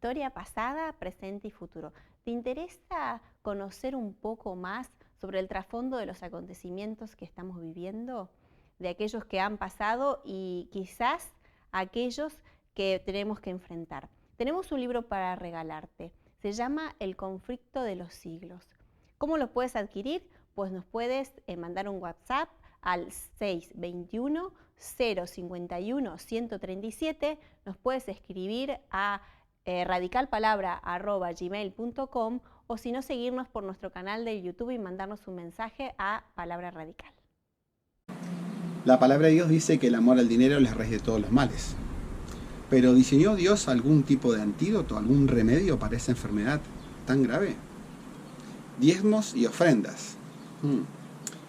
historia pasada, presente y futuro. ¿Te interesa conocer un poco más sobre el trasfondo de los acontecimientos que estamos viviendo? De aquellos que han pasado y quizás aquellos que tenemos que enfrentar. Tenemos un libro para regalarte. Se llama El conflicto de los siglos. ¿Cómo lo puedes adquirir? Pues nos puedes mandar un WhatsApp al 621-051-137. Nos puedes escribir a radicalpalabra@gmail.com o si no, seguirnos por nuestro canal de YouTube y mandarnos un mensaje a Palabra Radical. La palabra de Dios dice que el amor al dinero es la raíz de todos los males. Pero ¿diseñó Dios algún tipo de antídoto, algún remedio para esa enfermedad tan grave? Diezmos y ofrendas.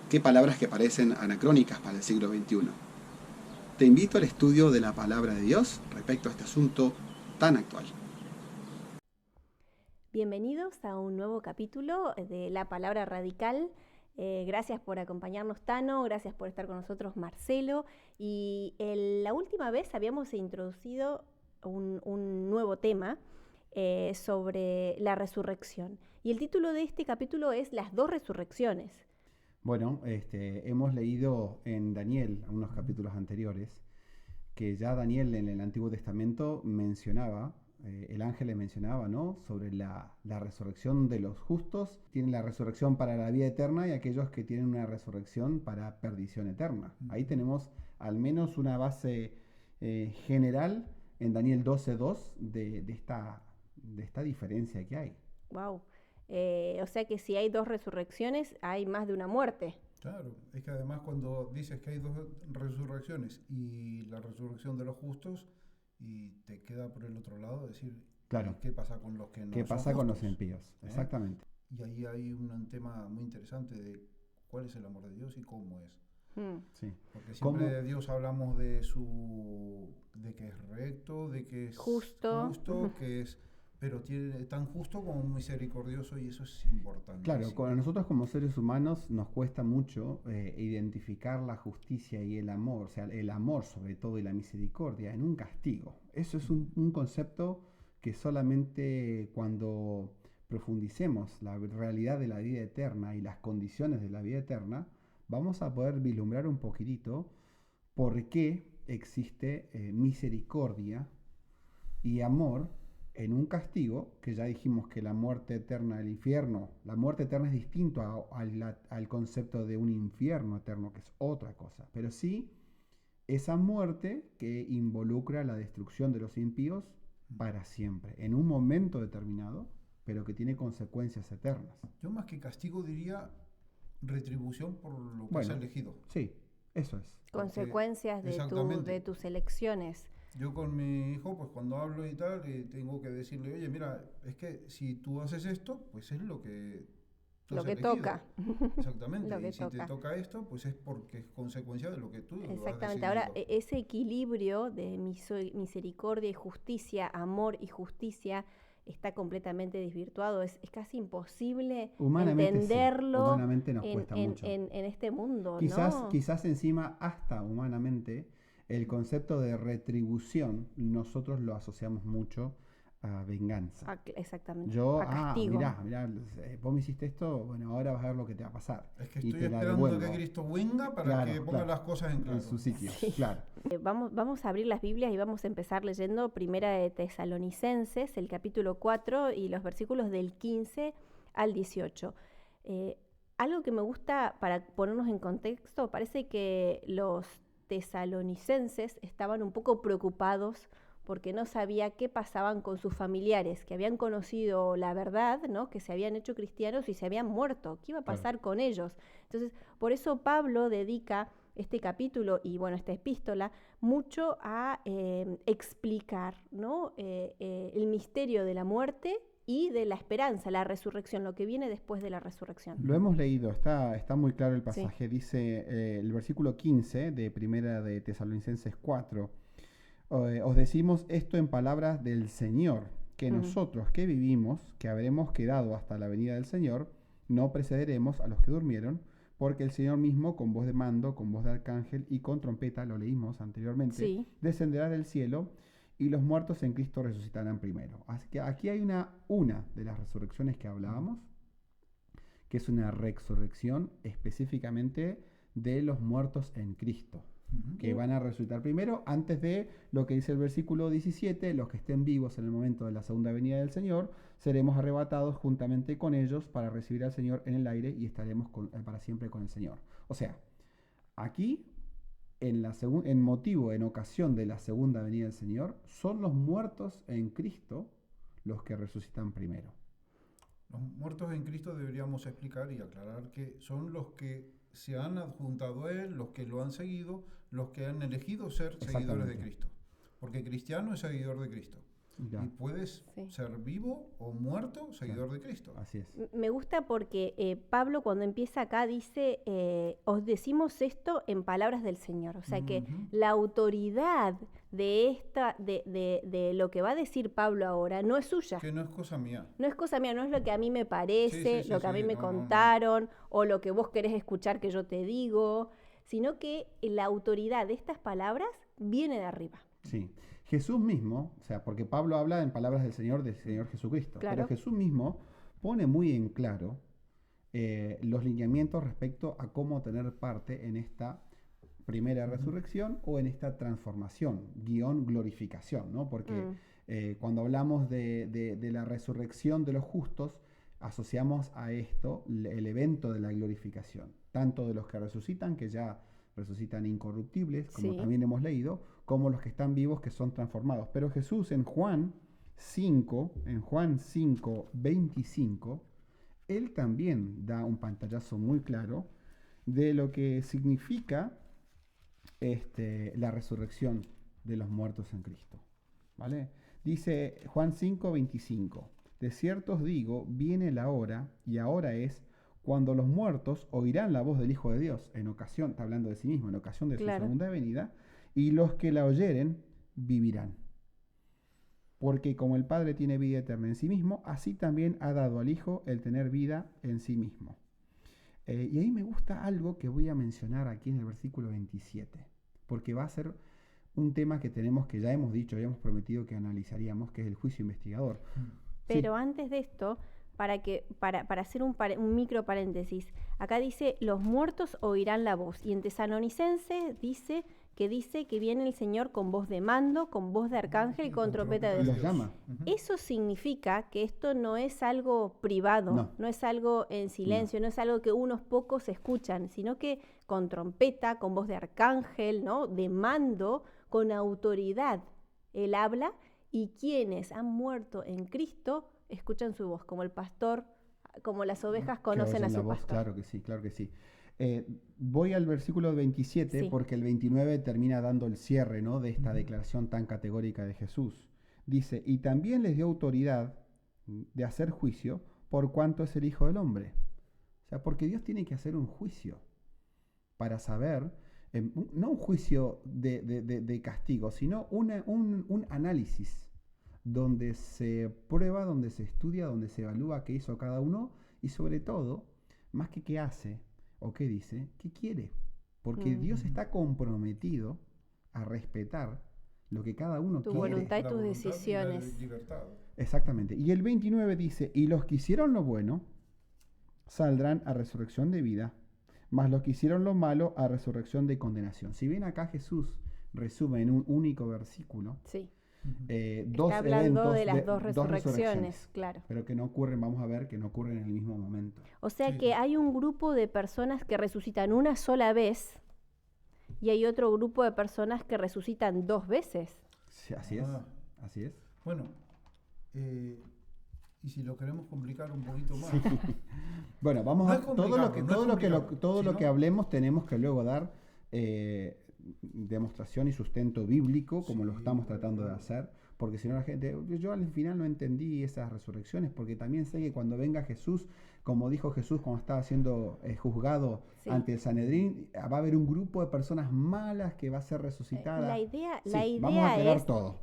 Qué palabras que parecen anacrónicas para el siglo XXI. Te invito al estudio de la palabra de Dios respecto a este asunto tan actual. Bienvenidos a un nuevo capítulo de La Palabra Radical. Gracias por acompañarnos, Tano, gracias por estar con nosotros, Marcelo. Y la última vez habíamos introducido un nuevo tema sobre la resurrección. Y el título de este capítulo es Las dos resurrecciones. Bueno, hemos leído en Daniel, unos capítulos anteriores, que ya Daniel en el Antiguo Testamento mencionaba, el ángel le mencionaba, ¿no?, sobre la resurrección de los justos. Tienen la resurrección para la vida eterna y aquellos que tienen una resurrección para perdición eterna. Ahí tenemos al menos una base general en Daniel 12:2 de esta diferencia que hay. Wow. O sea que si hay dos resurrecciones, hay más de una muerte. Claro, es que además cuando dices que hay dos resurrecciones y la resurrección de los justos, y te queda por el otro lado decir, claro, ¿qué pasa con los que no son ¿qué pasa justos? con los impíos? Exactamente. Y ahí hay un tema muy interesante de cuál es el amor de Dios y cómo es. Sí. Porque siempre de Dios hablamos de que es recto, de que es justo, que es, pero tiene tan justo como misericordioso, y eso es importante. Claro, con nosotros como seres humanos nos cuesta mucho identificar la justicia y el amor, o sea, el amor sobre todo y la misericordia en un castigo. Eso es un concepto que solamente cuando profundicemos la realidad de la vida eterna y las condiciones de la vida eterna, vamos a poder vislumbrar un poquitito por qué existe misericordia y amor en un castigo, que ya dijimos que la muerte eterna del infierno, la muerte eterna es distinto al concepto de un infierno eterno, que es otra cosa, pero sí esa muerte que involucra la destrucción de los impíos para siempre, en un momento determinado, pero que tiene consecuencias eternas. Yo más que castigo diría retribución por lo que has elegido. Sí, eso es. Consecuencias de tus elecciones. Yo con mi hijo, pues cuando hablo y tal, tengo que decirle, oye, mira, es que si tú haces esto, pues es lo que tú has elegido. Toca. Exactamente. Lo que y si toca. te toca esto, pues es porque es consecuencia de lo que tú has decidido. Exactamente. Ahora, ese equilibrio de misericordia y justicia, amor y justicia, está completamente desvirtuado. Es casi imposible entenderlo. Sí. Humanamente nos cuesta mucho. En este mundo, Quizás encima, hasta humanamente, el concepto de retribución nosotros lo asociamos mucho a venganza. Exactamente. A castigo. Mirá, vos me hiciste esto, bueno, ahora vas a ver lo que te va a pasar. Es que estoy esperando que Cristo venga para que ponga las cosas en su sitio. Sí. Claro. Vamos a abrir las Biblias y vamos a empezar leyendo Primera de Tesalonicenses, el capítulo 4 y los versículos del 15 al 18. Algo que me gusta para ponernos en contexto, parece que los tesalonicenses estaban un poco preocupados porque no sabía qué pasaban con sus familiares, que habían conocido la verdad, ¿no?, que se habían hecho cristianos y se habían muerto. ¿Qué iba a pasar con ellos? Entonces, por eso Pablo dedica este capítulo y, bueno, esta epístola mucho a explicar, ¿no?, el misterio de la muerte y de la esperanza, la resurrección, lo que viene después de la resurrección. Lo hemos leído, está muy claro el pasaje. Sí. Dice el versículo 15 de Primera de Tesalonicenses 4, os decimos esto en palabras del Señor, que nosotros que vivimos, que habremos quedado hasta la venida del Señor, no precederemos a los que durmieron, porque el Señor mismo, con voz de mando, con voz de arcángel y con trompeta, lo leímos anteriormente, descenderá del cielo, y los muertos en Cristo resucitarán primero. Así que aquí hay una de las resurrecciones que hablábamos, que es una resurrección específicamente de los muertos en Cristo, que van a resucitar primero, antes de lo que dice el versículo 17, los que estén vivos en el momento de la segunda venida del Señor, seremos arrebatados juntamente con ellos para recibir al Señor en el aire y estaremos para siempre con el Señor. O sea, aquí, en ocasión de la segunda venida del Señor, son los muertos en Cristo los que resucitan primero. Los muertos en Cristo deberíamos explicar y aclarar que son los que se han adjuntado a Él, los que lo han seguido, los que han elegido ser seguidores de Cristo. Porque cristiano es seguidor de Cristo. Ya. Y puedes ser vivo o muerto seguidor de Cristo. Así es. Me gusta porque Pablo cuando empieza acá dice, os decimos esto en palabras del Señor. O sea que la autoridad de lo que va a decir Pablo ahora no es suya. Que no es cosa mía. No es cosa mía, no es lo que a mí me parece, lo que a mí me contaron, o lo que vos querés escuchar que yo te digo, sino que la autoridad de estas palabras viene de arriba. Sí. Jesús mismo, o sea, porque Pablo habla en palabras del Señor Jesucristo, claro. Pero Jesús mismo pone muy en claro los lineamientos respecto a cómo tener parte en esta primera resurrección o en esta transformación, glorificación, ¿no? Porque cuando hablamos de la resurrección de los justos, asociamos a esto el evento de la glorificación, tanto de los que resucitan, que ya resucitan incorruptibles, como también hemos leído, como los que están vivos, que son transformados. Pero Jesús en Juan 5, 25, él también da un pantallazo muy claro de lo que significa la resurrección de los muertos en Cristo. ¿Vale? Dice Juan 5, 25, de cierto os digo, viene la hora, y ahora es, cuando los muertos oirán la voz del Hijo de Dios, en ocasión, está hablando de sí mismo, en ocasión de su segunda venida, y los que la oyeren vivirán. Porque como el Padre tiene vida eterna en sí mismo, así también ha dado al Hijo el tener vida en sí mismo. Y ahí me gusta algo que voy a mencionar aquí en el versículo 27, porque va a ser un tema que ya hemos dicho, ya hemos prometido que analizaríamos, que es el juicio investigador. Pero antes de esto, para hacer un micro paréntesis, acá dice, los muertos oirán la voz, y en Tesalonicenses dice que viene el Señor con voz de mando, con voz de arcángel y con trompeta de Dios. Eso significa que esto no es algo privado, no es algo en silencio, no es algo que unos pocos escuchan, sino que con trompeta, con voz de arcángel, ¿no? De mando, con autoridad. Él habla y quienes han muerto en Cristo escuchan su voz, como el pastor, como las ovejas conocen a su pastor. Claro que sí, claro que sí. Voy al versículo 27 porque el 29 termina dando el cierre, ¿no?, de esta declaración tan categórica de Jesús. Dice, y también les dio autoridad de hacer juicio por cuanto es el Hijo del Hombre. O sea, porque Dios tiene que hacer un juicio para saber, no un juicio de castigo, sino un análisis donde se prueba, donde se estudia, donde se evalúa qué hizo cada uno y sobre todo, más que qué hace o qué dice, qué quiere. Porque Dios está comprometido a respetar lo que cada uno quiere. Tu voluntad y tus decisiones. Exactamente. Y el 29 dice, y los que hicieron lo bueno saldrán a resurrección de vida, mas los que hicieron lo malo a resurrección de condenación. Si bien acá Jesús resume en un único versículo, está hablando de las dos resurrecciones, claro. Pero que no ocurren, vamos a ver, que no ocurren en el mismo momento. O sea que hay un grupo de personas que resucitan una sola vez y hay otro grupo de personas que resucitan dos veces. Sí, así es. Bueno, y si lo queremos complicar un poquito más. Bueno, vamos a todo lo que hablemos tenemos que luego dar demostración y sustento bíblico, como lo estamos tratando de hacer, porque si no la gente, yo al final no entendí esas resurrecciones, porque también sé que cuando venga Jesús, como dijo Jesús cuando estaba siendo juzgado ante el Sanedrín, va a haber un grupo de personas malas que va a ser resucitada. La idea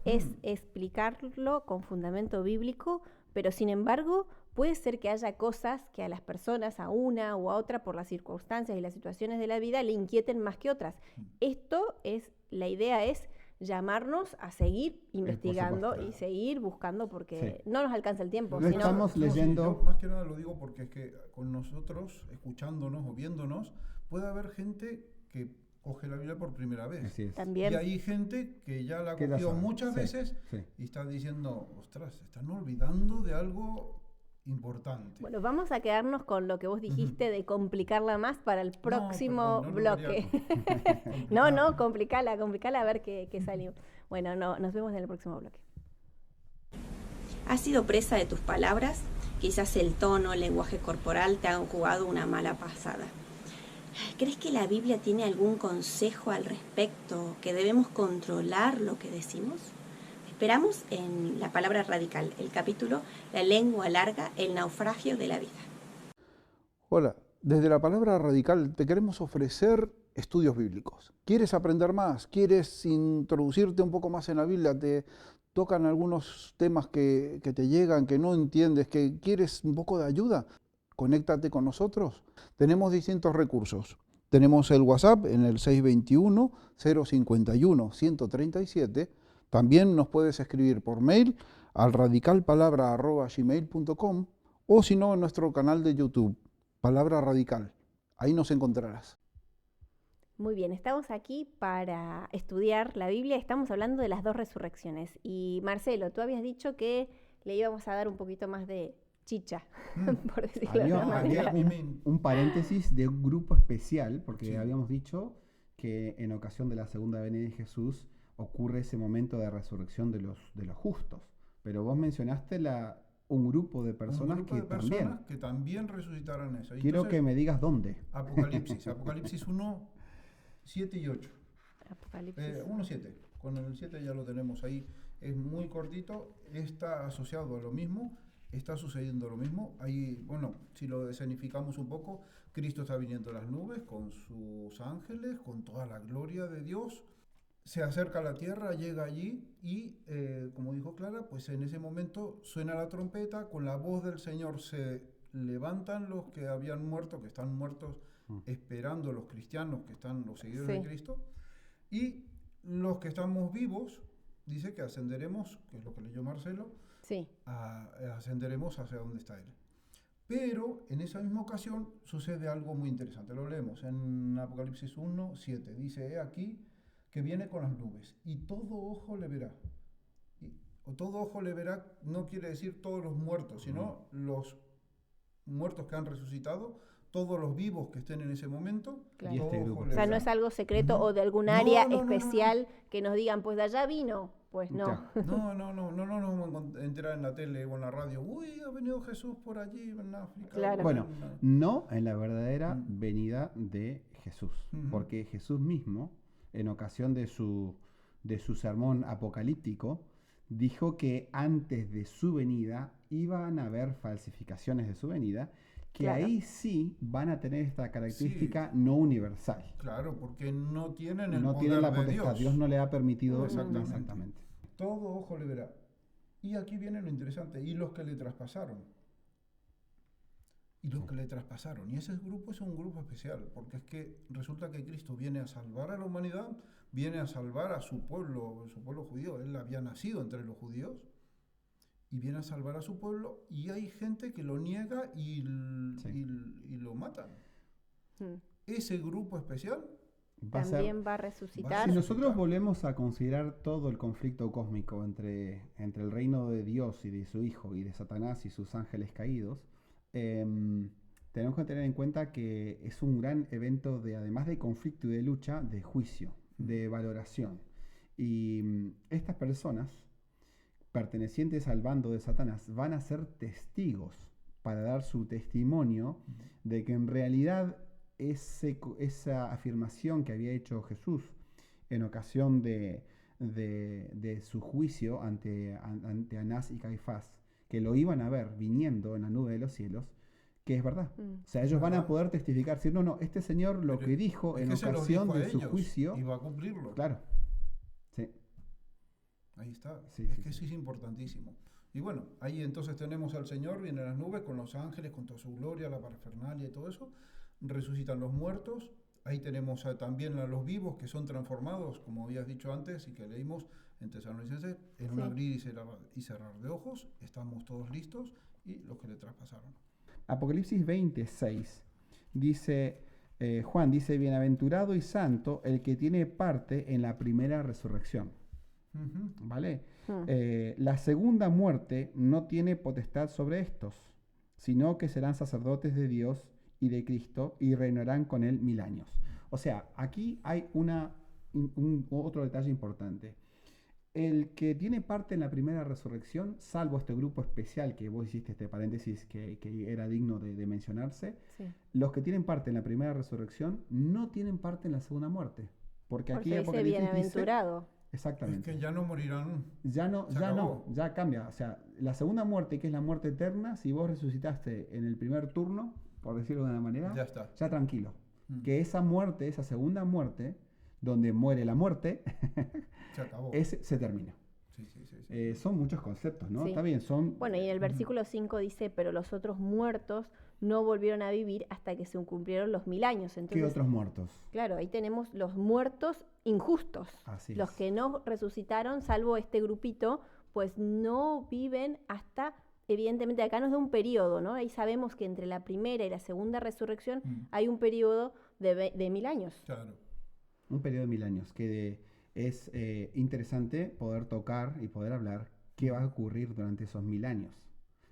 es explicarlo con fundamento bíblico, pero sin embargo puede ser que haya cosas que a las personas, a una o a otra, por las circunstancias y las situaciones de la vida, le inquieten más que otras. La idea es llamarnos a seguir investigando supuesto. y seguir buscando porque Sí. no nos alcanza el tiempo. Lo sino- estamos leyendo. Yo más que nada lo digo porque es que con nosotros, escuchándonos o viéndonos, puede haber gente que coge la Biblia por primera vez. Así es. También. Y hay gente que ya la Que la cogió sabe. muchas Sí, veces sí. y está diciendo, ostras, se están olvidando de algo importante. Bueno, vamos a quedarnos con lo que vos dijiste de complicarla más para el próximo perdón, no lo bloque. quería No, complicala a ver qué salió. Bueno, no, nos vemos en el próximo bloque. ¿Has sido presa de tus palabras? Quizás el tono, el lenguaje corporal te han jugado una mala pasada. ¿Crees que la Biblia tiene algún consejo al respecto, que debemos controlar lo que decimos? Esperamos en La Palabra Radical, el capítulo La lengua larga, el naufragio de la vida. Hola, desde La Palabra Radical te queremos ofrecer estudios bíblicos. ¿Quieres aprender más? ¿Quieres introducirte un poco más en la Biblia? ¿Te tocan algunos temas que te llegan, que no entiendes, que quieres un poco de ayuda? Conéctate con nosotros. Tenemos distintos recursos. Tenemos el WhatsApp en el 621-051-137. También nos puedes escribir por mail al radicalpalabra@gmail.com o si no en nuestro canal de YouTube, Palabra Radical. Ahí nos encontrarás. Muy bien, estamos aquí para estudiar la Biblia. Estamos hablando de las dos resurrecciones. Y Marcelo, tú habías dicho que le íbamos a dar un poquito más de chicha, por decirlo de alguna Había manera. un paréntesis de un grupo especial, porque Sí. habíamos dicho que en ocasión de la segunda venida de Jesús ocurre ese momento de resurrección de los justos. Pero vos mencionaste un grupo de personas Un grupo que de personas también. que también resucitarán eso. Y Quiero entonces, que me digas dónde. Apocalipsis 1, 7 y 8. Apocalipsis. 1, 7. Con el 7 ya lo tenemos ahí. Es muy cortito, está asociado a lo mismo, está sucediendo lo mismo. Ahí, bueno, si lo escenificamos un poco, Cristo está viniendo en las nubes con sus ángeles, con toda la gloria de Dios. Se acerca a la tierra, llega allí y, como dijo Clara, pues en ese momento suena la trompeta, con la voz del Señor se levantan los que habían muerto, que están muertos esperando, los cristianos, que están los seguidores Sí. de Cristo, y los que estamos vivos, dice que ascenderemos, que es lo que leyó Marcelo, Sí, ascenderemos hacia donde está Él. Pero en esa misma ocasión sucede algo muy interesante. Lo leemos en Apocalipsis 1, 7. Dice, he aquí que viene con las nubes y todo ojo le verá. O todo ojo le verá no quiere decir todos los muertos, sino los muertos que han resucitado, todos los vivos que estén en ese momento. Claro. Y este todo grupo. ojo o le sea, no verá. es algo secreto No. o de algún No, área no, no, no. especial que nos digan, pues de allá vino. Pues no. Ya. No nos vamos a enterar en la tele o en la radio. Uy, ha venido Jesús por allí en África. Claro. Bueno, no en la verdadera Mm. venida de Jesús, Ujú. porque Jesús mismo, en ocasión de su sermón apocalíptico, dijo que antes de su venida iban a haber falsificaciones de su venida, que Claro. ahí sí van a tener esta característica no universal. Claro, porque no tienen el No poder tienen la de potestad, Dios. Dios no le ha permitido Exactamente. exactamente. Todo ojo le verá. Y aquí viene lo interesante. Y los que le traspasaron. Y los que le traspasaron. Y ese grupo es un grupo especial, porque es que resulta que Cristo viene a salvar a la humanidad, viene a salvar a su pueblo judío. Él había nacido entre los judíos. Y viene a salvar a su pueblo. Y hay gente que lo niega y lo matan. Mm. Ese grupo especial Va a ser- También va a resucitar. Si nosotros volvemos a considerar todo el conflicto cósmico entre el reino de Dios y de su Hijo y de Satanás y sus ángeles caídos, tenemos que tener en cuenta que es un gran evento de, además de conflicto y de lucha, de juicio, de valoración. Y estas personas, pertenecientes al bando de Satanás, van a ser testigos para dar su testimonio de que en realidad esa afirmación que había hecho Jesús en ocasión de su juicio ante Anás y Caifás, que lo iban a ver viniendo en la nube de los cielos, que es verdad. Mm. O sea, ellos van a ¿Verdad? poder testificar, decir, no, este señor lo Pero que dijo es en que se los ocasión dijo a de su ellos juicio, y va a cumplirlo. claro, sí, Ahí está. Sí, es sí, que sí. eso es importantísimo. Y bueno, ahí entonces tenemos al Señor, viene en las nubes con los ángeles, con toda su gloria, la parafernalia y todo eso. Resucitan los muertos. Ahí tenemos también a los vivos que son transformados, como habías dicho antes y que leímos en Tesalonicenses, en un abrir y cerrar de ojos, estamos todos listos, y los que le traspasaron. Apocalipsis 26 dice, Juan dice, bienaventurado y santo el que tiene parte en la primera resurrección. ¿Vale? La segunda muerte no tiene potestad sobre estos, sino que serán sacerdotes de Dios y de Cristo y reinarán con él 1000 años. O sea, aquí hay otro detalle importante. El que tiene parte en la primera resurrección, salvo este grupo especial que vos hiciste este paréntesis que era digno de mencionarse, sí. Los que tienen parte en la primera resurrección no tienen parte en la segunda muerte. Porque aquí dice bienaventurado. Dice, exactamente. Es que ya no morirán. Ya cambia. O sea, la segunda muerte, que es la muerte eterna, si vos resucitaste en el primer turno, por decirlo de una manera, ya está. Ya tranquilo. Que esa muerte, esa segunda muerte, donde muere la muerte, se acabó. Se termina. Sí. Son muchos conceptos, ¿no? Sí. Está bien, son... Bueno, y en el versículo 5 dice, pero los otros muertos no volvieron a vivir hasta que se cumplieron los 1000 años. Entonces, ¿qué otros muertos? Claro, ahí tenemos los muertos injustos. Así los es. Que no resucitaron, salvo este grupito, pues no viven hasta... Evidentemente acá nos da un periodo, ¿no? Ahí sabemos que entre la primera y la segunda resurrección hay un periodo de 1000 años. Claro. Un periodo de 1000 años, que es interesante poder tocar y poder hablar qué va a ocurrir durante esos 1000 años.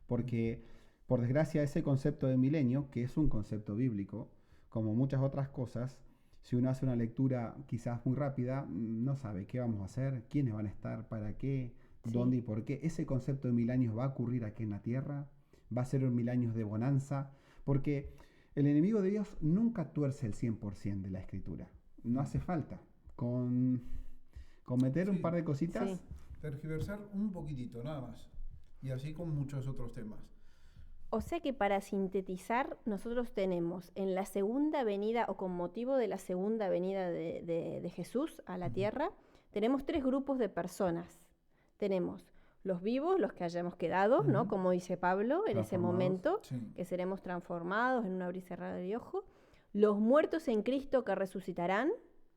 Porque, por desgracia, ese concepto de milenio, que es un concepto bíblico, como muchas otras cosas, si uno hace una lectura quizás muy rápida, no sabe qué vamos a hacer, quiénes van a estar, para qué, dónde y por qué. Ese concepto de 1000 años va a ocurrir aquí en la tierra, va a ser un 1000 años de bonanza, porque el enemigo de Dios nunca tuerce el 100% de la escritura. No hace falta. Con meter un par de cositas. Tergiversar un poquitito, nada más. Y así con muchos otros temas. O sea que para sintetizar, nosotros tenemos en la segunda venida, o con motivo de la segunda venida de Jesús a la tierra, tenemos 3 grupos de personas. Tenemos los vivos, los que hayamos quedado, ¿no? Como dice Pablo, en ese momento, que seremos transformados en un abrir y cerrar de ojo. Los muertos en Cristo que resucitarán,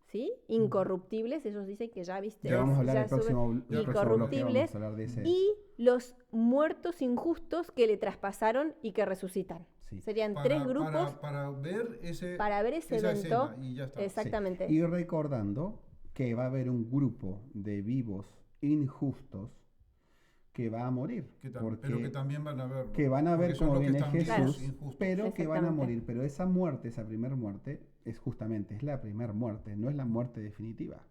¿sí? Incorruptibles, ellos dicen que ya viste. Ya vamos a hablar del próximo incorruptibles. Vamos a hablar de ese. Y los muertos injustos que le traspasaron y que resucitan. Sí. Serían 3 grupos. Para ver ese evento. Y ya está. Exactamente. Sí. Y recordando que va a haber un grupo de vivos injustos que va a morir. Pero que también van a ver. Que van a ver cómo viene Jesús, claro, pero que van a morir. Pero esa muerte, esa primera muerte, es la primera muerte, no es la muerte definitiva.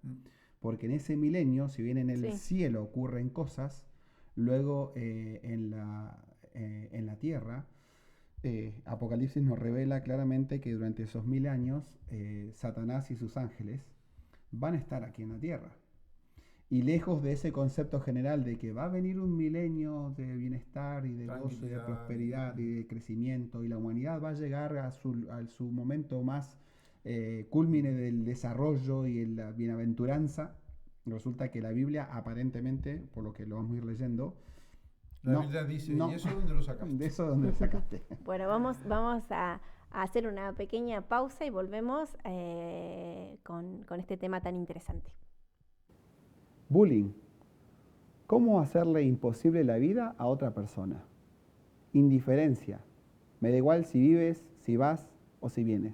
Porque en ese milenio, si bien en el cielo ocurren cosas, luego en la tierra, Apocalipsis nos revela claramente que durante esos 1000 años, Satanás y sus ángeles van a estar aquí en la tierra. Y lejos de ese concepto general de que va a venir un milenio de bienestar y de gozo y de prosperidad y de crecimiento y la humanidad va a llegar a su momento más cúlmine del desarrollo y la bienaventuranza, resulta que la Biblia aparentemente, por lo que lo vamos a ir leyendo, la Biblia dice, ¿y eso dónde lo sacaste? De eso dónde lo sacaste. Bueno, vamos a hacer una pequeña pausa y volvemos con este tema tan interesante. Bullying. ¿Cómo hacerle imposible la vida a otra persona? Indiferencia. Me da igual si vives, si vas o si vienes.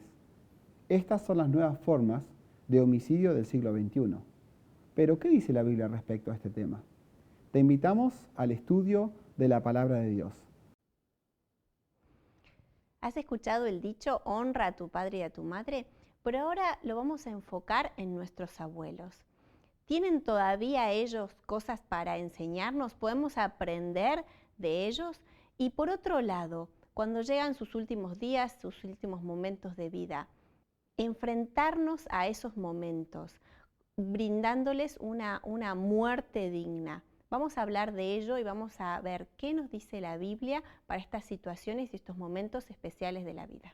Estas son las nuevas formas de homicidio del siglo XXI. Pero, ¿qué dice la Biblia respecto a este tema? Te invitamos al estudio de la Palabra de Dios. ¿Has escuchado el dicho, honra a tu padre y a tu madre? Pero ahora lo vamos a enfocar en nuestros abuelos. ¿Tienen todavía ellos cosas para enseñarnos? ¿Podemos aprender de ellos? Y por otro lado, cuando llegan sus últimos días, sus últimos momentos de vida, enfrentarnos a esos momentos, brindándoles una muerte digna. Vamos a hablar de ello y vamos a ver qué nos dice la Biblia para estas situaciones y estos momentos especiales de la vida.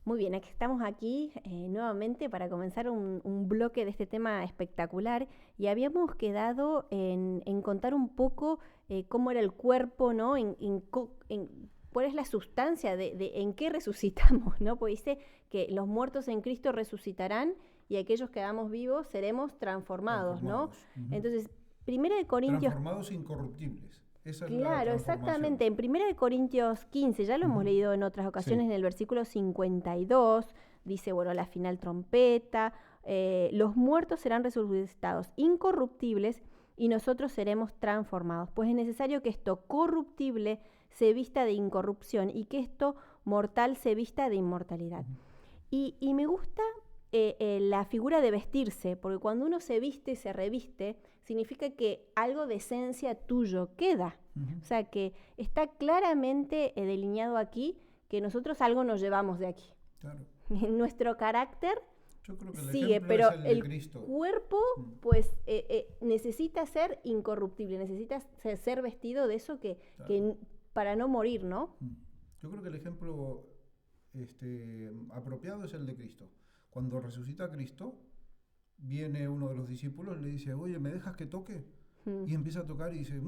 Muy bien, estamos aquí nuevamente para comenzar un bloque de este tema espectacular y habíamos quedado en contar un poco cómo era el cuerpo, ¿no? cuál es la sustancia de en qué resucitamos, ¿no? Porque dice que los muertos en Cristo resucitarán y aquellos que quedamos vivos seremos transformados, ¿no? Ujú. Entonces, 1 de Corintios... Transformados incorruptibles. Esa es la Claro, transformación. exactamente. En 1 de Corintios 15, ya lo hemos leído en otras ocasiones, Sí. en el versículo 52, dice, bueno, la final trompeta, los muertos serán resucitados incorruptibles y nosotros seremos transformados. Pues es necesario que esto corruptible se vista de incorrupción y que esto mortal se vista de inmortalidad. Y me gusta la figura de vestirse, porque cuando uno se viste y se reviste, significa que algo de esencia tuyo queda. O sea, que está claramente delineado aquí que nosotros algo nos llevamos de aquí. Claro. Nuestro carácter Yo creo que el sigue, ejemplo pero es el de Cristo. cuerpo pues necesita ser incorruptible, necesita ser vestido de eso que para no morir, ¿no? Yo creo que el ejemplo apropiado es el de Cristo. Cuando resucita Cristo, viene uno de los discípulos y le dice, oye, ¿me dejas que toque? Y empieza a tocar y dice,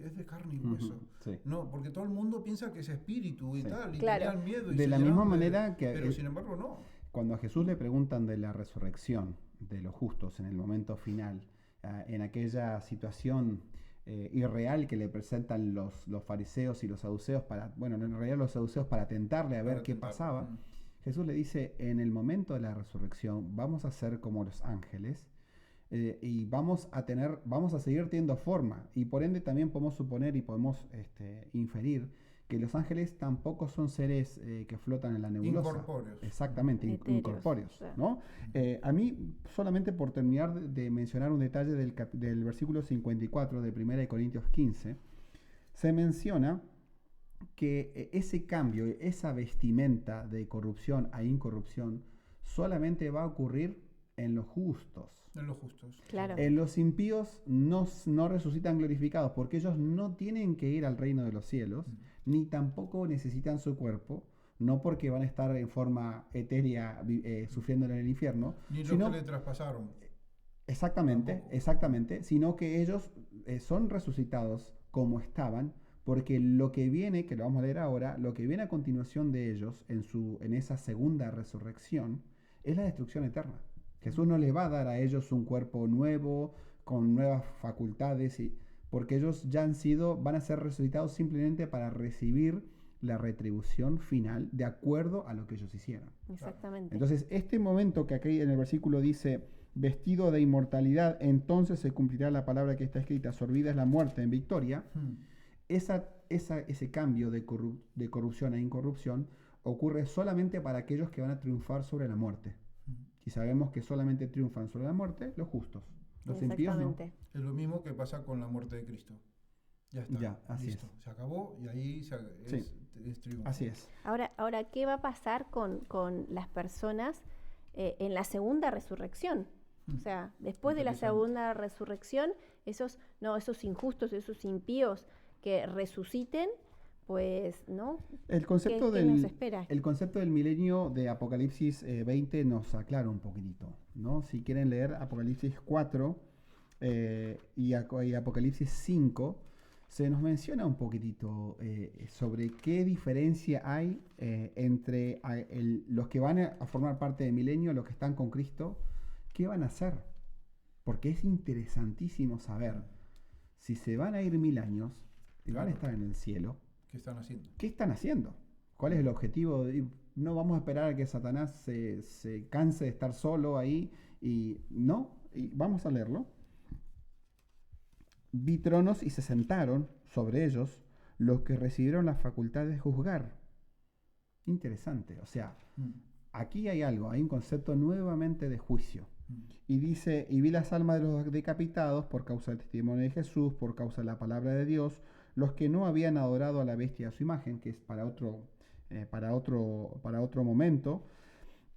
es de carne y hueso. Sí. No, porque todo el mundo piensa que es espíritu y tal, y Claro. tenían miedo. Y De se la llenaban misma manera que pero sin embargo no. cuando a Jesús le preguntan de la resurrección de los justos en el momento final, en aquella situación irreal que le presentan los fariseos y los saduceos en realidad los saduceos para tentarle a ver qué pasaba, Jesús le dice, en el momento de la resurrección vamos a ser como los ángeles y vamos a seguir teniendo forma, y por ende también podemos suponer y podemos inferir que los ángeles tampoco son seres que flotan en la nebulosa. Incorpóreos. Exactamente, Etéreos, incorpóreos, claro. ¿no? A mí, solamente por terminar de mencionar un detalle del versículo 54 de 1 Corintios 15, se menciona que ese cambio, esa vestimenta de corrupción a incorrupción, solamente va a ocurrir en los justos. En los justos. Claro. En los impíos no resucitan glorificados, porque ellos no tienen que ir al reino de los cielos, ni tampoco necesitan su cuerpo, no porque van a estar en forma etérea sufriendo en el infierno, Ni sino los que le traspasaron. Exactamente, sino que ellos son resucitados como estaban, porque lo que viene, que lo vamos a leer ahora, lo que viene a continuación de ellos en esa segunda resurrección es la destrucción eterna. Jesús no les va a dar a ellos un cuerpo nuevo, con nuevas facultades, porque ellos van a ser resucitados simplemente para recibir la retribución final de acuerdo a lo que ellos hicieron. Exactamente. Entonces, este momento que aquí en el versículo dice, vestido de inmortalidad, entonces se cumplirá la palabra que está escrita, sorbida es la muerte en victoria. Ese cambio de corrupción a incorrupción ocurre solamente para aquellos que van a triunfar sobre la muerte. Y sabemos que solamente triunfan sobre la muerte los justos. Los impíos no. Es lo mismo que pasa con la muerte de Cristo. Ya está. Ya, así listo. Se acabó y ahí es triunfo. Así es. Ahora, ¿qué va a pasar con las personas en la segunda resurrección? O sea, después de la segunda resurrección, esos injustos, esos impíos que resuciten, pues, ¿no? El concepto ¿Qué nos espera? El concepto del milenio de Apocalipsis 20 nos aclara un poquitito, ¿no? Si quieren leer Apocalipsis 4 y Apocalipsis 5, se nos menciona un poquitito sobre qué diferencia hay entre los que van a formar parte del milenio, los que están con Cristo, qué van a hacer. Porque es interesantísimo saber si se van a ir 1000 años y van a estar en el cielo. ¿Qué están haciendo? ¿Qué están haciendo? ¿Cuál es el objetivo? No vamos a esperar a que Satanás se canse de estar solo ahí. Y vamos a leerlo. Vi tronos y se sentaron sobre ellos los que recibieron la facultad de juzgar. Interesante. O sea, aquí hay algo, hay un concepto nuevamente de juicio. Y dice, y vi las almas de los decapitados por causa del testimonio de Jesús, por causa de la palabra de Dios, los que no habían adorado a la bestia a su imagen, que es para otro momento,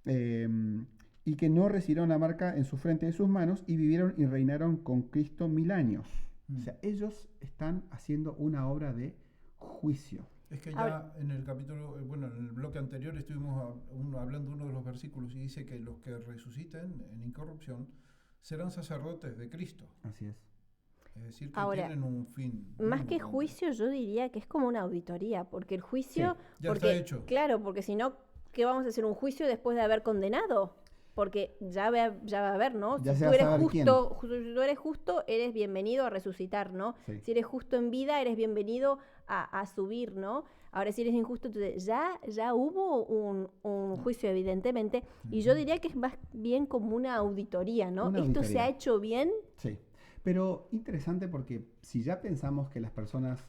y que no recibieron la marca en su frente de sus manos, y vivieron y reinaron con Cristo 1000 años. O sea, ellos están haciendo una obra de juicio. Es que ya en el capítulo, en el bloque anterior estuvimos hablando de uno de los versículos y dice que los que resuciten en incorrupción serán sacerdotes de Cristo. Así es. Es decir, que Ahora, tienen un fin. Más muy que importante. juicio, yo diría que es como una auditoría, porque el juicio, Ya porque, está hecho. claro, porque si no, ¿qué vamos a hacer? ¿Un juicio después de haber condenado? Porque ya va a haber, ¿no? Ya Si se tú va a eres saber justo, si tú eres justo, eres bienvenido a resucitar, ¿no? Sí. Si eres justo en vida, eres bienvenido a subir, ¿no? Ahora, si eres injusto, entonces ya hubo un juicio, evidentemente, y yo diría que es más bien como una auditoría, ¿no? Una ¿Esto se auditoría. ha hecho bien? Sí, pero interesante porque si ya pensamos que las personas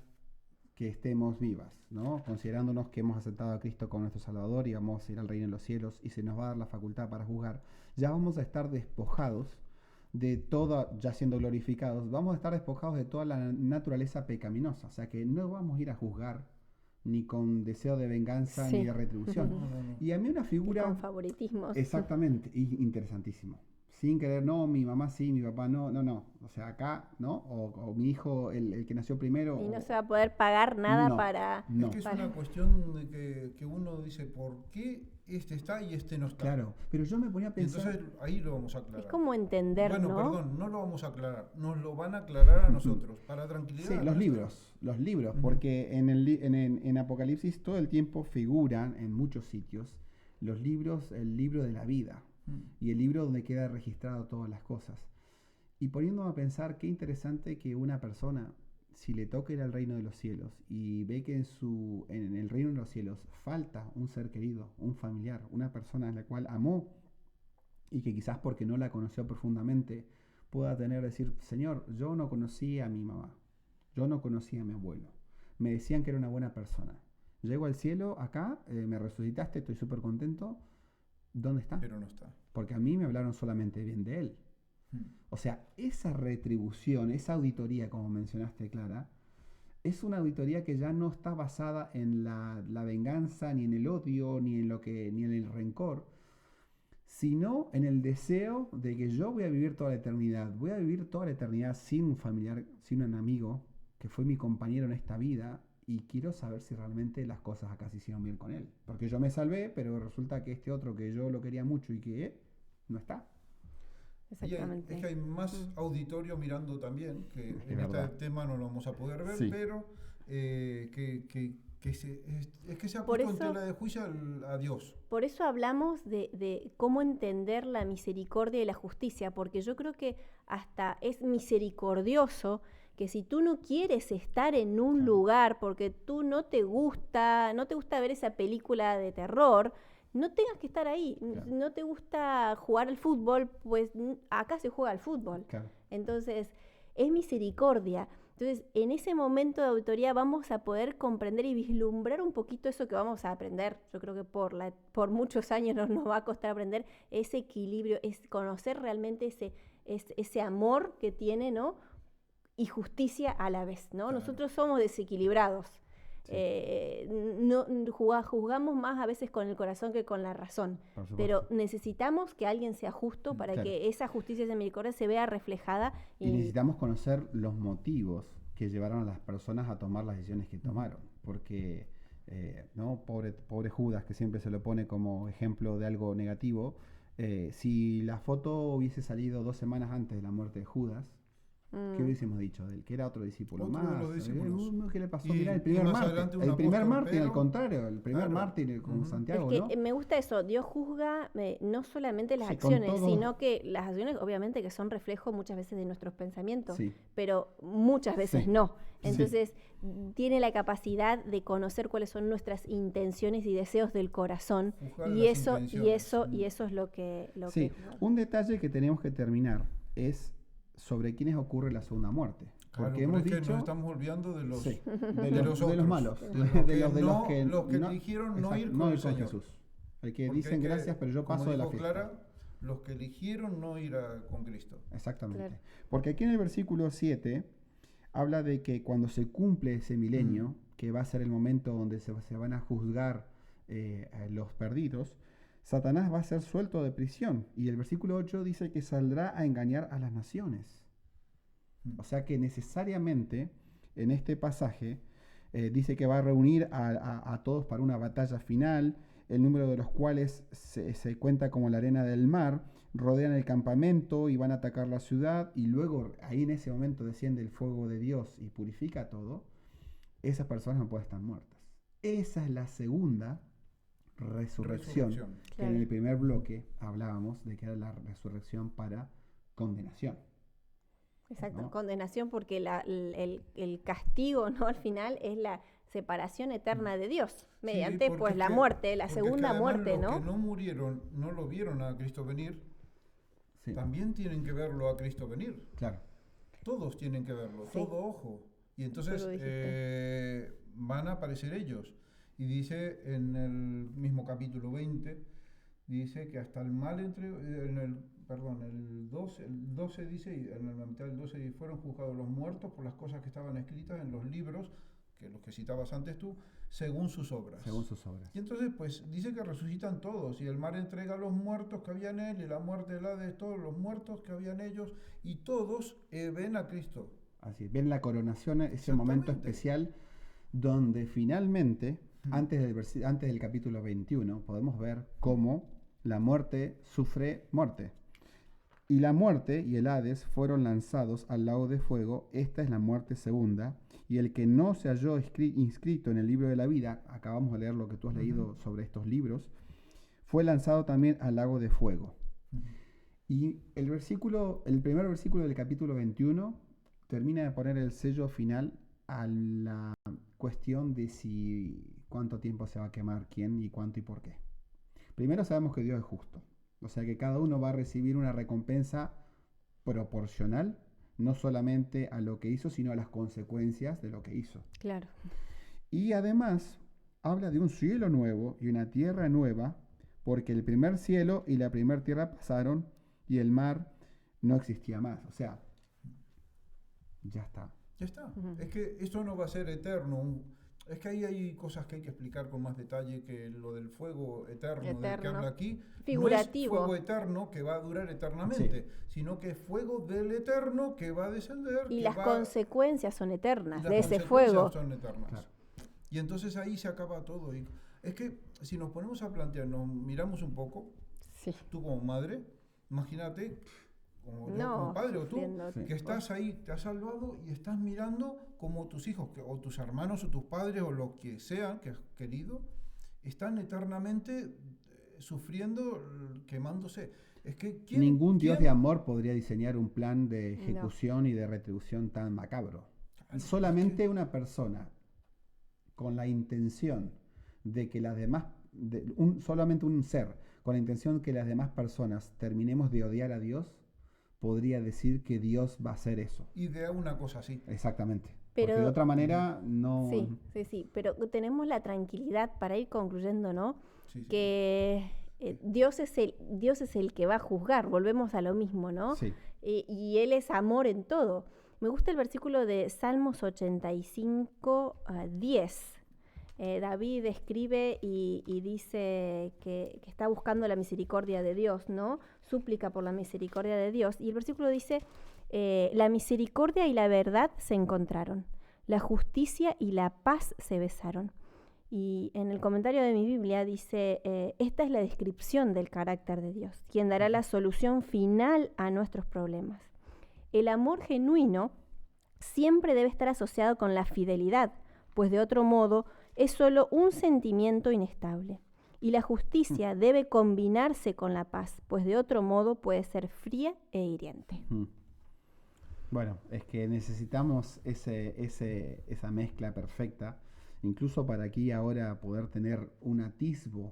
que estemos vivas, ¿no? Considerándonos que hemos aceptado a Cristo como nuestro Salvador y vamos a ir al reino de los cielos y se nos va a dar la facultad para juzgar, ya vamos a estar despojados de toda, ya siendo glorificados, vamos a estar despojados de toda la naturaleza pecaminosa, o sea que no vamos a ir a juzgar ni con deseo de venganza Sí. ni de retribución. No, no, no. Y a mí una Y figura... con favoritismos. Exactamente, y interesantísimo. Sin querer, no, mi mamá sí, mi papá no, no. O sea, acá, ¿no? O mi hijo, el que nació primero. Y no o- se va a poder pagar nada No, para... no. Es que es para- una cuestión de que uno dice, ¿por qué este está y este no está? Claro, pero yo me ponía a Y pensar. entonces ahí lo vamos a aclarar. Es como entender, Bueno, ¿no? perdón, no lo vamos a aclarar, nos lo van a aclarar a nosotros, para tranquilidad. Sí, los libros, Ujú. porque en Apocalipsis todo el tiempo figuran en muchos sitios los libros, el libro de la vida y el libro donde queda registrado todas las cosas. Y poniéndome a pensar, qué interesante que una persona, si le toca ir al reino de los cielos y ve que en el reino de los cielos falta un ser querido, un familiar, una persona a la cual amó y que quizás porque no la conoció profundamente pueda decir, Señor, yo no conocí a mi mamá, yo no conocí a mi abuelo, me decían que era una buena persona, llego al cielo acá, me resucitaste, estoy súper contento, ¿dónde está? Pero no está. Porque a mí me hablaron solamente bien de él. O sea, esa retribución, esa auditoría, como mencionaste, Clara, es una auditoría que ya no está basada en la venganza, ni en el odio, ni en el rencor, sino en el deseo de que yo voy a vivir toda la eternidad. Voy a vivir toda la eternidad sin un familiar, sin un amigo, que fue mi compañero en esta vida, y quiero saber si realmente las cosas acá se hicieron bien con él. Porque yo me salvé, pero resulta que este otro que yo lo quería mucho y que no está. Exactamente. Es que hay más auditorio mirando también, que Es en verdad. este tema no lo vamos a poder ver, Sí. pero que se ha Por puesto en eso- tela de juicio a Dios. Por eso hablamos de cómo entender la misericordia y la justicia, porque yo creo que hasta es misericordioso que si tú no quieres estar en un Claro. lugar porque tú no te gusta ver esa película de terror, no tengas que estar ahí. Claro. No te gusta jugar al fútbol, pues acá se juega al fútbol. Claro. Entonces, es misericordia. Entonces, en ese momento de auditoría vamos a poder comprender y vislumbrar un poquito eso que vamos a aprender. Yo creo que por muchos años nos va a costar aprender ese equilibrio, es conocer realmente ese amor que tiene, ¿no? Y justicia a la vez, ¿no? Claro. Nosotros somos desequilibrados. Sí. No juzgamos más a veces con el corazón que con la razón. Por supuesto. Pero necesitamos que alguien sea justo para Claro. que esa justicia y esa misericordia se vea reflejada. Y necesitamos conocer los motivos que llevaron a las personas a tomar las decisiones que tomaron. Porque, ¿no? Pobre Judas, que siempre se lo pone como ejemplo de algo negativo. Si la foto hubiese salido 2 semanas antes de la muerte de Judas, ¿qué hubiésemos dicho de él? Que era otro discípulo Otro de más. los discípulos. ¿Qué le pasó? Y- Mirá, el y primer más mártir. adelante un El primer apóstol, mártir, al pero- contrario. El primer Claro. mártir con Ujú. Es Santiago, que ¿no? me gusta eso, Dios juzga no solamente las Sí, con acciones, todo. sino que las acciones obviamente que son reflejo muchas veces de nuestros pensamientos, Sí. pero muchas veces Sí. no. Sí. Entonces, tiene la capacidad de conocer cuáles son nuestras intenciones y deseos del corazón. Juzgar Y las eso intenciones. y eso es lo que Sí, un detalle que tenemos que terminar es sobre quiénes ocurre la segunda muerte. Claro, Porque pero hemos es que dicho... nos estamos olvidando de los, Sí, de de los los otros, malos, de de los los que que los que no- eligieron no exacto, ir con el Señor. Jesús. El que Porque dicen hay que, gracias, pero yo como paso de la dijo fiesta. Clara, los que eligieron no ir con Cristo. Exactamente. Claro. Porque aquí en el versículo 7 habla de que cuando se cumple ese milenio, que va a ser el momento donde se van a juzgar a los perdidos, Satanás va a ser suelto de prisión. Y el versículo 8 dice que saldrá a engañar a las naciones. O sea que necesariamente en este pasaje dice que va a reunir a todos para una batalla final el número de los cuales se cuenta como la arena del mar, rodean el campamento y van a atacar la ciudad, y luego ahí en ese momento desciende el fuego de Dios y purifica todo, esas personas no pueden estar muertas. Esa es la segunda resurrección. Que Claro. en el primer bloque hablábamos de que era la resurrección para condenación. Exacto, ¿no? condenación porque el castigo, ¿no? Al final es la separación eterna de Dios, mediante porque pues es la que- muerte, la porque es que segunda además muerte, los ¿no? que no murieron, no lo vieron a Cristo venir, Sí, también tienen que verlo a Cristo venir. claro. Todos tienen que verlo, Sí. todo ojo. Y entonces Tú lo dijiste. van a aparecer ellos. Y dice en el mismo capítulo 20, dice que hasta el mal el 12 dice, y en la mitad del 12 y fueron juzgados los muertos por las cosas que estaban escritas en los libros, que los que citabas antes tú, según sus obras. Según sus obras. Y entonces, pues, dice que resucitan todos, y el mar entrega a los muertos que había en él, y la muerte del Hades, todos los muertos que había en ellos, y todos ven a Cristo. Así es. Ven la coronación, ese momento Exactamente. especial donde finalmente, Mm. antes del capítulo 21, podemos ver cómo la muerte sufre muerte. Y la muerte y el Hades fueron lanzados al lago de fuego. Esta es la muerte segunda. Y el que no se halló inscrito en el libro de la vida, acabamos de leer lo que tú has leído sobre estos libros, fue lanzado también al lago de fuego. Y el primer versículo del capítulo 21 termina de poner el sello final a la cuestión de cuánto tiempo se va a quemar quién y cuánto y por qué. Primero sabemos que Dios es justo, o sea que cada uno va a recibir una recompensa proporcional, no solamente a lo que hizo, sino a las consecuencias de lo que hizo. Claro. Y además habla de un cielo nuevo y una tierra nueva, porque el primer cielo y la primera tierra pasaron y el mar no existía más. O sea, ya está. Ya está. Ujú. Es que esto no va a ser eterno. Es que ahí hay cosas que hay que explicar con más detalle, que lo del fuego eterno, del que Eterno. habla aquí, Figurativo. no es fuego eterno que va a durar eternamente, sino que es fuego del eterno que va a descender. Y que las va- consecuencias son y eternas las de ese consecuencias fuego. son eternas. Claro. Y entonces ahí se acaba todo. Y es que si nos ponemos a plantear, nos miramos un poco, Sí. tú como madre, imagínate, como yo No, como padre o tú, sufriendo. Sí. que estás ahí, te has salvado y estás mirando como tus hijos, o tus hermanos, o tus padres, o lo que sean que has querido, están eternamente sufriendo, quemándose. Es que Ningún Dios quién- de amor podría diseñar un plan de ejecución y de retribución tan macabro. Claro, Solamente es que- una persona con la intención de que las demás, solamente un ser con la intención que las demás personas terminemos de odiar a Dios, podría decir que Dios va a hacer eso. idea una cosa así. Exactamente. Pero- Porque de otra manera no... Sí, pero tenemos la tranquilidad para ir concluyendo, ¿no? Sí, sí. Que Dios es el que va a juzgar, volvemos a lo mismo, ¿no? Sí. Y Él es amor en todo. Me gusta el versículo de Salmos 85, 10. David escribe y dice que está buscando la misericordia de Dios, ¿no? Súplica por la misericordia de Dios. Y el versículo dice, la misericordia y la verdad se encontraron, la justicia y la paz se besaron. Y en el comentario de mi Biblia dice, esta es la descripción del carácter de Dios, quien dará la solución final a nuestros problemas. El amor genuino siempre debe estar asociado con la fidelidad, pues de otro modo es solo un sentimiento inestable. Y la justicia debe combinarse con la paz, pues de otro modo puede ser fría e hiriente. Bueno, es que necesitamos esa mezcla perfecta, incluso para aquí ahora poder tener un atisbo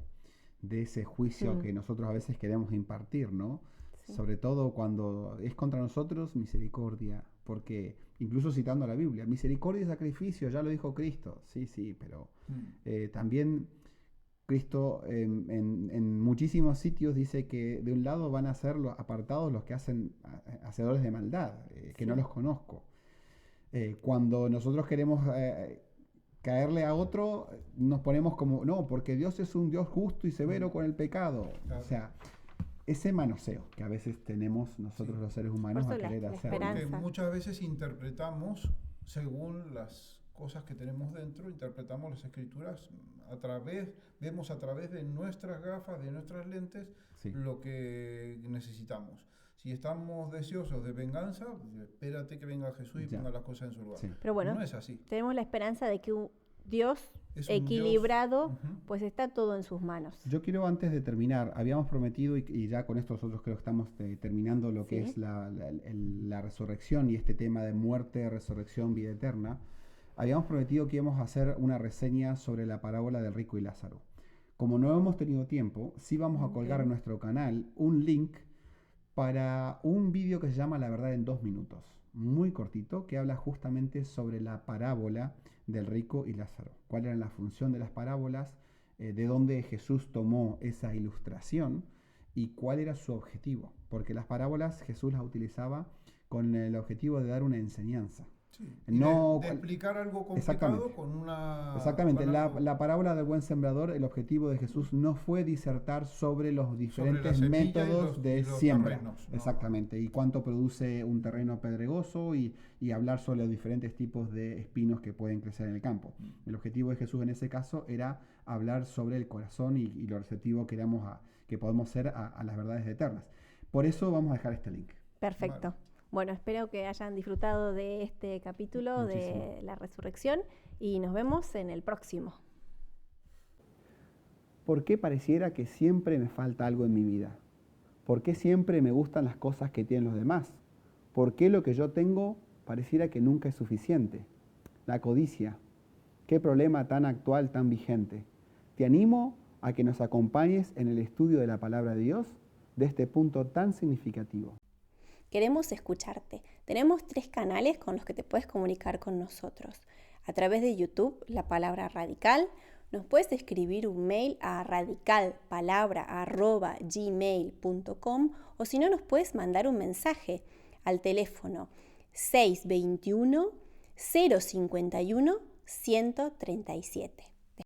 de ese juicio que nosotros a veces queremos impartir, ¿no? Sí. Sobre todo cuando es contra nosotros, misericordia, porque incluso citando la Biblia, misericordia y sacrificio, ya lo dijo Cristo, sí, pero también Cristo en muchísimos sitios dice que de un lado van a ser los apartados los que hacen hacedores de maldad, que no los conozco. Cuando nosotros queremos caerle a otro, nos ponemos como, no, porque Dios es un Dios justo y severo con el pecado. Claro. O sea, ese manoseo que a veces tenemos nosotros Sí. los seres humanos Por a eso querer la hacer. esperanza. Porque muchas veces interpretamos según las cosas que tenemos dentro, interpretamos las escrituras vemos a través de nuestras gafas, de nuestras lentes, Sí. lo que necesitamos. Si estamos deseosos de venganza, espérate que venga Jesús y Ya. ponga las cosas en su lugar. Sí. Pero bueno, No es así. tenemos la esperanza de que un Dios Es un equilibrado, Dios, ujú. pues está todo en sus manos. Yo quiero, antes de terminar, habíamos prometido, y ya con esto nosotros creo que estamos terminando lo que Sí. es la resurrección y este tema de muerte, resurrección, vida eterna. Habíamos prometido que íbamos a hacer una reseña sobre la parábola del rico y Lázaro. Como no hemos tenido tiempo, sí vamos a colgar en nuestro canal un link para un vídeo que se llama La verdad en 2 minutos, muy cortito, que habla justamente sobre la parábola del rico y Lázaro. ¿Cuál era la función de las parábolas? De dónde Jesús tomó esa ilustración y cuál era su objetivo. Porque las parábolas Jesús las utilizaba con el objetivo de dar una enseñanza. Sí. No- De explicar algo complicado Exactamente. con una... Exactamente, con algo- la parábola del buen sembrador, el objetivo de Jesús no fue disertar sobre los diferentes semilla y métodos los- de y los siembra. terrenos, no. Exactamente, y cuánto produce un terreno pedregoso y hablar sobre los diferentes tipos de espinos que pueden crecer en el campo. El objetivo de Jesús en ese caso era hablar sobre el corazón y lo receptivo que podemos ser a las verdades eternas. Por eso vamos a dejar este link. Perfecto. Vale. Bueno, espero que hayan disfrutado de este capítulo de Muchísimo. la resurrección y nos vemos en el próximo. ¿Por qué pareciera que siempre me falta algo en mi vida? ¿Por qué siempre me gustan las cosas que tienen los demás? ¿Por qué lo que yo tengo pareciera que nunca es suficiente? La codicia. Qué problema tan actual, tan vigente. Te animo a que nos acompañes en el estudio de la palabra de Dios de este punto tan significativo. Queremos escucharte. Tenemos 3 canales con los que te puedes comunicar con nosotros. A través de YouTube, La Palabra Radical. Nos puedes escribir un mail a radicalpalabra@gmail.com o si no, nos puedes mandar un mensaje al teléfono 621 051 137.